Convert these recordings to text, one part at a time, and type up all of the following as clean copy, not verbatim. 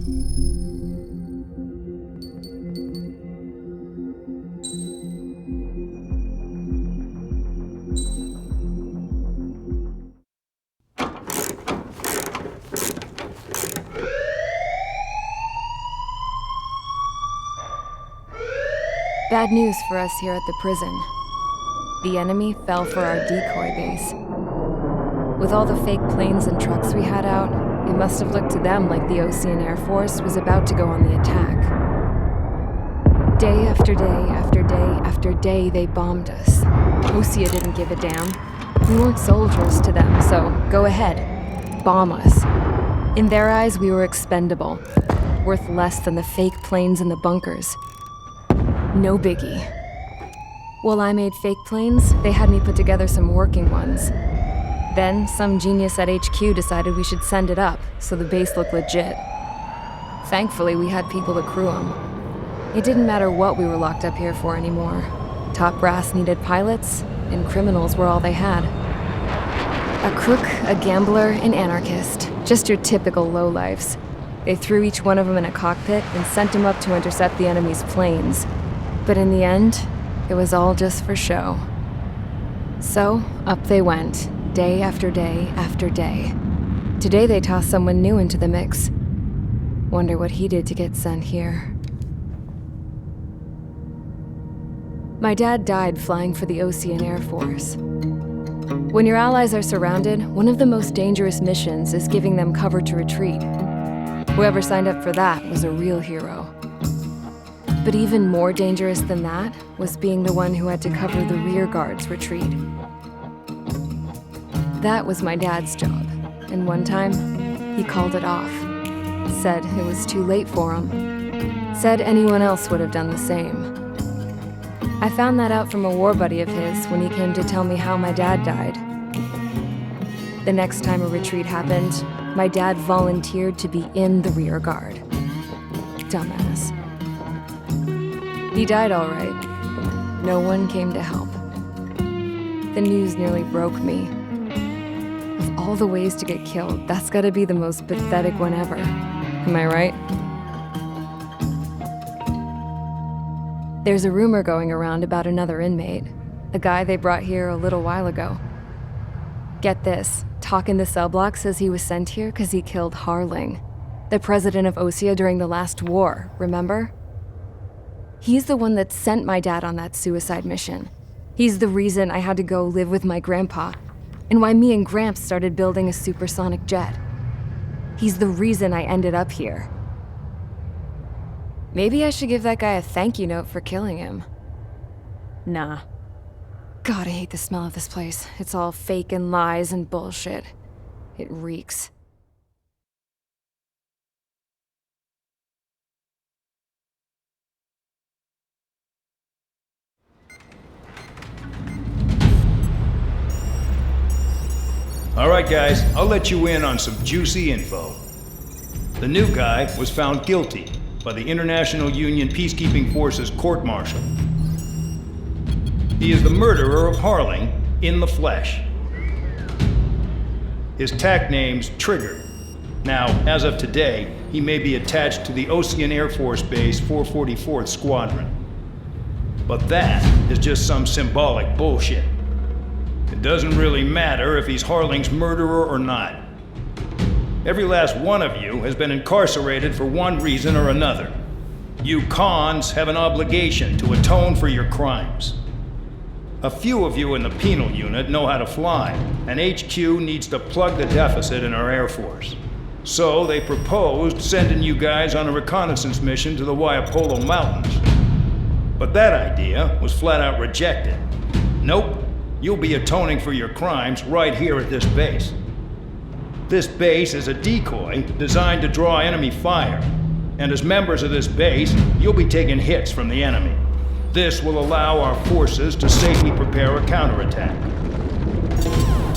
Bad news for us here at the prison. The enemy fell for our decoy base. With all the fake planes and trucks we had out, it must have looked to them like the Osean Air Force was about to go on the attack. Day after day after day after day, they bombed us. Osea didn't give a damn. We weren't soldiers to them, so go ahead. Bomb us. In their eyes, we were expendable. Worth less than the fake planes in the bunkers. No biggie. While I made fake planes, they had me put together some working ones. Then, some genius at HQ decided we should send it up, so the base looked legit. Thankfully, we had people to crew them. It didn't matter what we were locked up here for anymore. Top brass needed pilots, and criminals were all they had. A crook, a gambler, an anarchist. Just your typical lowlifes. They threw each one of them in a cockpit and sent them up to intercept the enemy's planes. But in the end, it was all just for show. So, up they went, day after day after day. Today they tossed someone new into the mix. Wonder what he did to get sent here. My dad died flying for the Osean Air Force. When your allies are surrounded, one of the most dangerous missions is giving them cover to retreat. Whoever signed up for that was a real hero. But even more dangerous than that was being the one who had to cover the rear guard's retreat. That was my dad's job, and one time, he called it off. Said it was too late for him. Said anyone else would have done the same. I found that out from a war buddy of his when he came to tell me how my dad died. The next time a retreat happened, my dad volunteered to be in the rear guard. Dumbass. He died all right. No one came to help. The news nearly broke me. Of all the ways to get killed, that's gotta be the most pathetic one ever. Am I right? There's a rumor going around about another inmate. A guy they brought here a little while ago. Get this, talk in the cell block says he was sent here because he killed Harling, the president of Osea during the last war, remember? He's the one that sent my dad on that suicide mission. He's the reason I had to go live with my grandpa, and why me and Gramps started building a supersonic jet. He's the reason I ended up here. Maybe I should give that guy a thank you note for killing him. Nah. God, I hate the smell of this place. It's all fake and lies and bullshit. It reeks. All right, guys, I'll let you in on some juicy info. The new guy was found guilty by the International Union Peacekeeping Forces court-martial. He is the murderer of Harling in the flesh. His TAC name's Trigger. Now, as of today, he may be attached to the Osean Air Force Base 444th Squadron. But that is just some symbolic bullshit. It doesn't really matter if he's Harling's murderer or not. Every last one of you has been incarcerated for one reason or another. You cons have an obligation to atone for your crimes. A few of you in the penal unit know how to fly, and HQ needs to plug the deficit in our Air Force. So they proposed sending you guys on a reconnaissance mission to the Waiapolo Mountains. But that idea was flat out rejected. Nope. You'll be atoning for your crimes right here at this base. This base is a decoy designed to draw enemy fire, and as members of this base, you'll be taking hits from the enemy. This will allow our forces to safely prepare a counterattack.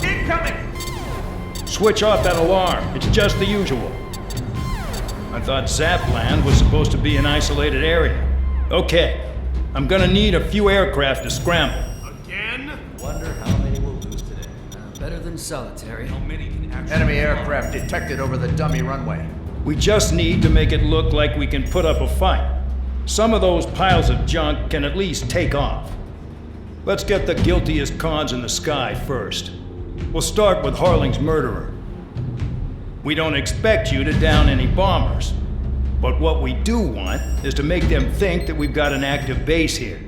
Incoming! Switch off that alarm. It's just the usual. I thought Zapland was supposed to be an isolated area. Okay, I'm gonna need a few aircraft to scramble. Wonder how many we'll lose today. Better than solitary. How many can actually... Enemy aircraft detected over the dummy runway. We just need to make it look like we can put up a fight. Some of those piles of junk can at least take off. Let's get the guiltiest cons in the sky first. We'll start with Harling's murderer. We don't expect you to down any bombers, but what we do want is to make them think that we've got an active base here.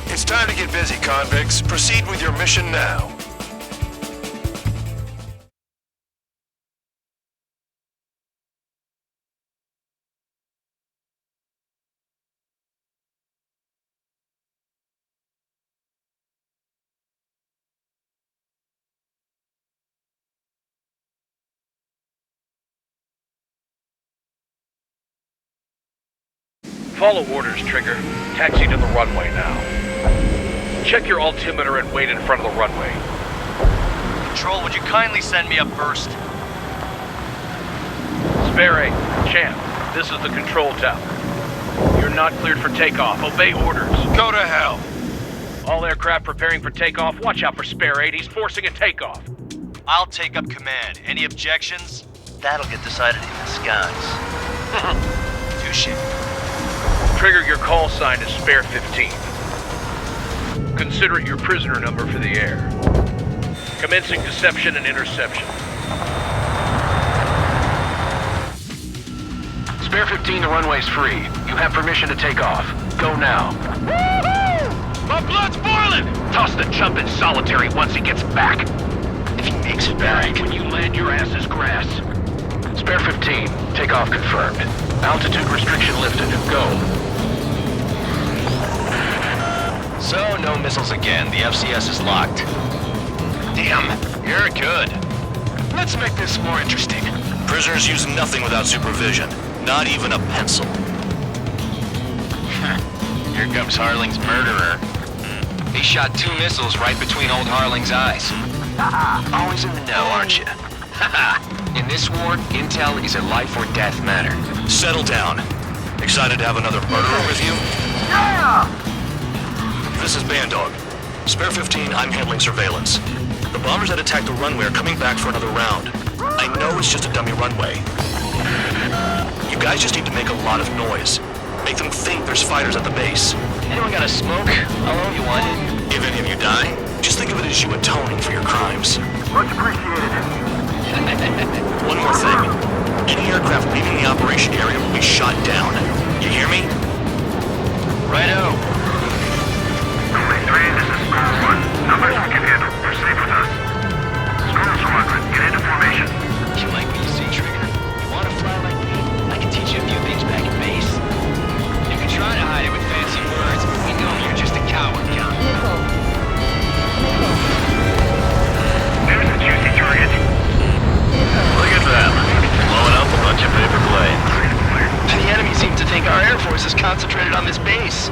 It's time to get busy, convicts. Proceed with your mission now. Follow orders, Trigger. Taxi to the runway now. Check your altimeter and wait in front of the runway. Control, would you kindly send me up first? Spare Squadron, Champ, this is the control tower. You're not cleared for takeoff. Obey orders. Go to hell. All aircraft preparing for takeoff. Watch out for Spare Squadron. He's forcing a takeoff. I'll take up command. Any objections? That'll get decided in the skies. Touche. Trigger, your call sign is Spare 15. Consider it your prisoner number for the air. Commencing deception and interception. Spare 15, the runway's free. You have permission to take off. Go now. Woohoo! My blood's boiling! Toss the chump in solitary once he gets back. If he makes it back. When you land, your ass is grass. Spare 15, takeoff confirmed. Altitude restriction lifted. Go. So, no missiles again. The FCS is locked. Damn, you're good. Let's make this more interesting. Prisoners use nothing without supervision. Not even a pencil. Here comes Harling's murderer. He shot 2 missiles right between old Harling's eyes. Always in the know, aren't you? In this war, intel is a life or death matter. Settle down. Excited to have another murderer with you? Yeah! This is Bandog. Spare 15, I'm handling surveillance. The bombers that attacked the runway are coming back for another round. I know it's just a dummy runway. guys just need to make a lot of noise. Make them think there's fighters at the base. Anyone got a smoke? I'll owe you one. If any of you die, just think of it as you atoning for your crimes. Much appreciated. One more thing. Any aircraft leaving the operation area will be shot down. You hear me? Righto. Only 3, this is Spare 1. Not much we can handle. Proceed with us. Spare Squadron, get into formation. You like what you see, Trigger? You want to fly like me? I can teach you a few things back at base. You can try to hide it with fancy words, but we know you're just a coward, Count. There's a juicy target. Look at them. Blowing up a bunch of paper planes. The enemy seems to think our Air Force is concentrated on this base.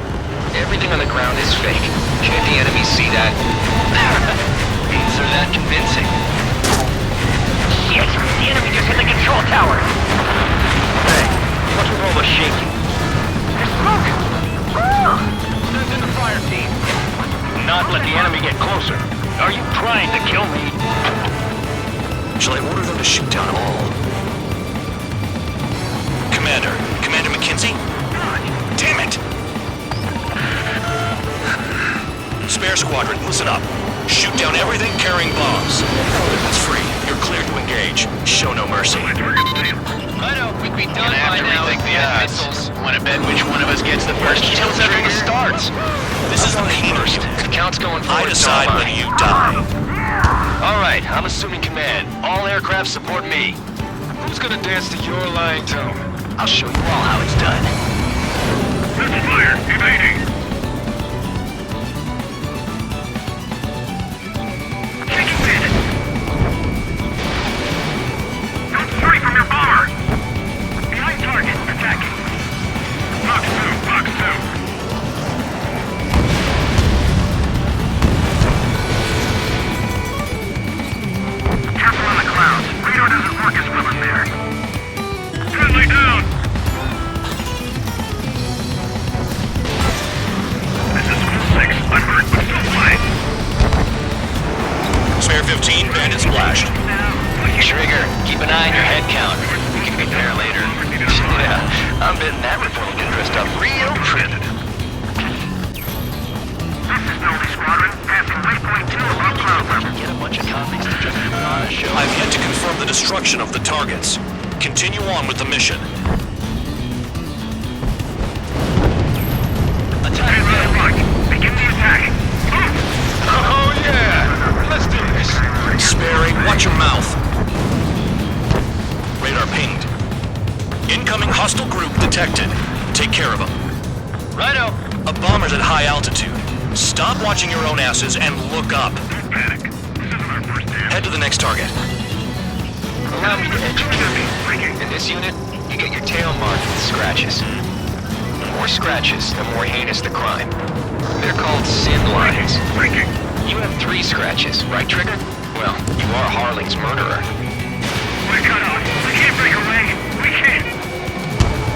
Everything on the ground is fake. Can't the enemy see that? Means they're that convincing. Yes, the enemy just hit the control tower. Hey, what's with all the shaking? There's smoke. Send in the fire team. Not let the enemy get closer. Are you trying to kill me? Shall I order them to shoot down all? Commander McKenzie? Damn it! Spare Squadron, listen up. Shoot down everything carrying bombs. That's free. You're cleared to engage. Show no mercy. I know, we'd be done by now if we had missiles. Want to bet which one of us gets the first Tell us everything starts. This is the First, the count's going forward. I decide when you die. All right, I'm assuming command. All aircraft support me. Who's gonna dance to your lying tone? I'll show you all how it's done. Missile fire, evading. Taking bandit. Don't stray from your bomber. Behind target, attacking. Box 2. Careful on the clouds. Radar doesn't work as well in there. Friendly down. This is School 6. I'm hurt, but still fine. Spare 15, bandit splashed. Trigger, keep an eye on your head count. We can compare later. Yeah, I'm betting that before we get dressed up real pretty. This is Novi Squadron. Passing waypoint 2 above cloud level. Get a bunch of convicts to just put on a show. I've yet to confirm the destruction of the targets. Continue on with the mission. Attack red mark. Begin the attack. Oh yeah! Let's do this. Sperry, watch your mouth. Radar pinged. Incoming hostile group detected. Take care of them. Righto. A bomber's at high altitude. Stop watching your own asses and look up. Don't panic. This isn't our first dance. Head to the next target. Allow me to educate you. In this unit, you get your tail marked with scratches. The more scratches, the more heinous the crime. They're called sin lines. Breaking. You have 3 scratches, right, Trigger? Well, you are Harling's murderer. We're cut off. We can't break away. We can't.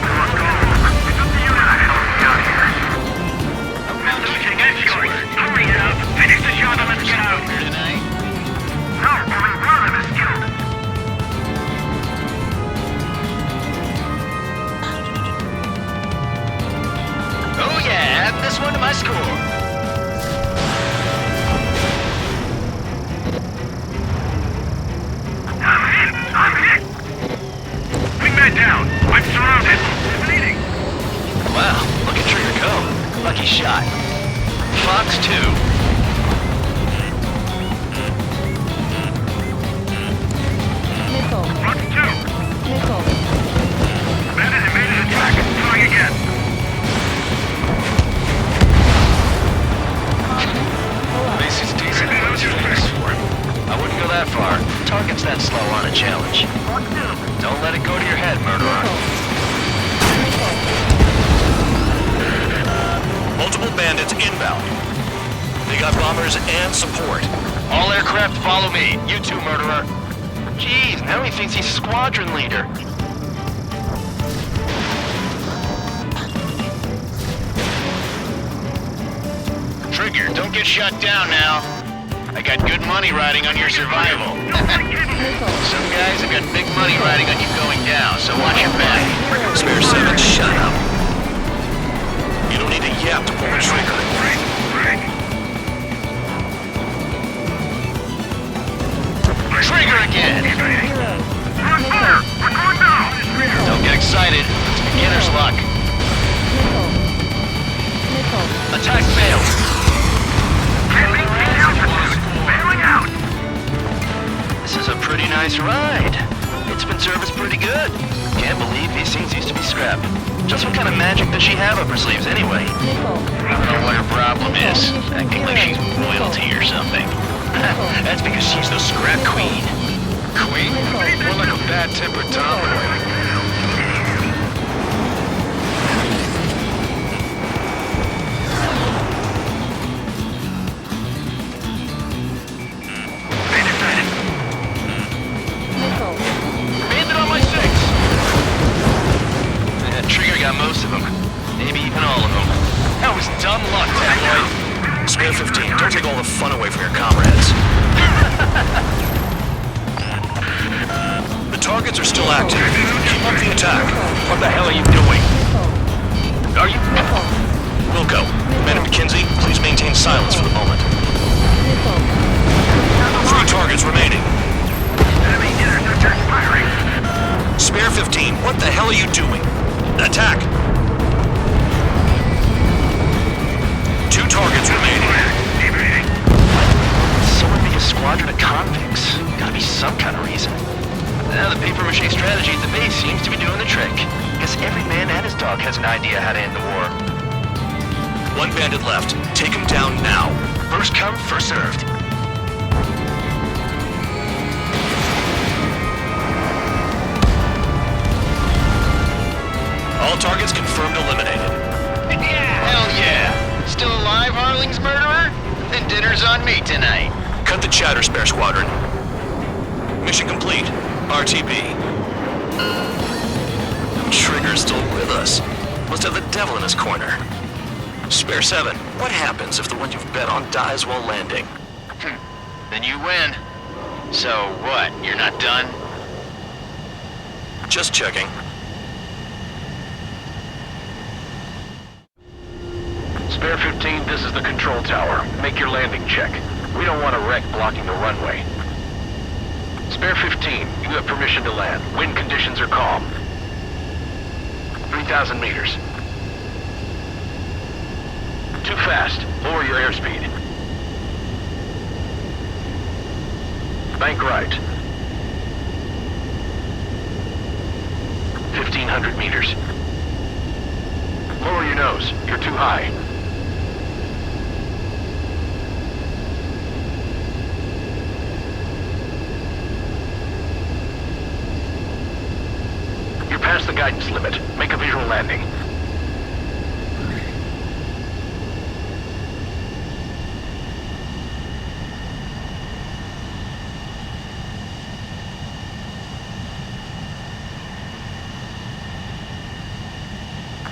Let's go. It's up to you now. How do we get out of here? Losing escort. Hurry it up. Finish the job and let's get out. Tonight? No, only one of them is killed. Oh yeah, add this one to my score. I'm hit. Wingman down. I'm surrounded. Bleeding. Wow, look at Trigger go. Lucky shot. Fox 2. Fox 2. Bandit evaded attack. Trying again. This is decent. What's your face for? I wouldn't go that far. Target's that slow on a challenge. Don't let it go to your head, murderer. Multiple bandits inbound. They got bombers and support. All aircraft follow me. You too, murderer. Jeez, now he thinks he's squadron leader. Trigger, don't get shut down now. I got good money riding on your survival. Some guys have got big money riding on you going down, so watch your back. Spare tap to pull the trigger. Trigger again! Run fire! We're going down! Don't get excited. It's beginner's luck. Attack failed. Bailing out! This is a pretty nice ride. It's been serviced pretty good. Can't believe these things used to be scrapped. Just what kind of magic does she have up her sleeves anyway? I don't know what her problem is. Acting like she's royalty or something. That's because she's the scrap queen. Queen? More like a bad-tempered tomboy. Bandit on my six! That trigger got most of them. Maybe even all of them. That was dumb luck, tabloid. Spare 15, don't take all the fun away from your comrades. The targets are still active. Keep up the attack. What the hell are you doing? Are you... Wilco, Man at McKinsey, please maintain silence for the moment. 3 targets remaining. Enemy interceptors firing! Spare 15, what the hell are you doing? Attack! 2 targets remaining. Someone make a squadron of convicts. Gotta be some kind of reason. Now the paper-mache strategy at the base seems to be doing the trick. Guess every man and his dog has an idea how to end the war. 1 bandit left. Take him down now. First come, first served. All targets confirmed eliminated. Hell yeah! Still alive, Harling's murderer? Then dinner's on me tonight. Cut the chatter, Spare Squadron. Mission complete. RTB. Trigger's still with us. Must have the devil in his corner. Spare 7, what happens if the one you've bet on dies while landing? Then you win. So what, you're not done? Just checking. Spare 15, this is the control tower. Make your landing check. We don't want a wreck blocking the runway. Spare 15, you have permission to land. Wind conditions are calm. 3,000 meters. Too fast. Lower your airspeed. Bank right. 1,500 meters. Lower your nose. You're too high. You're past the guidance limit. Make a visual landing.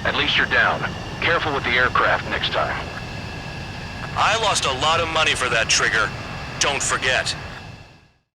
At least you're down. Careful with the aircraft next time. I lost a lot of money for that trigger. Don't forget.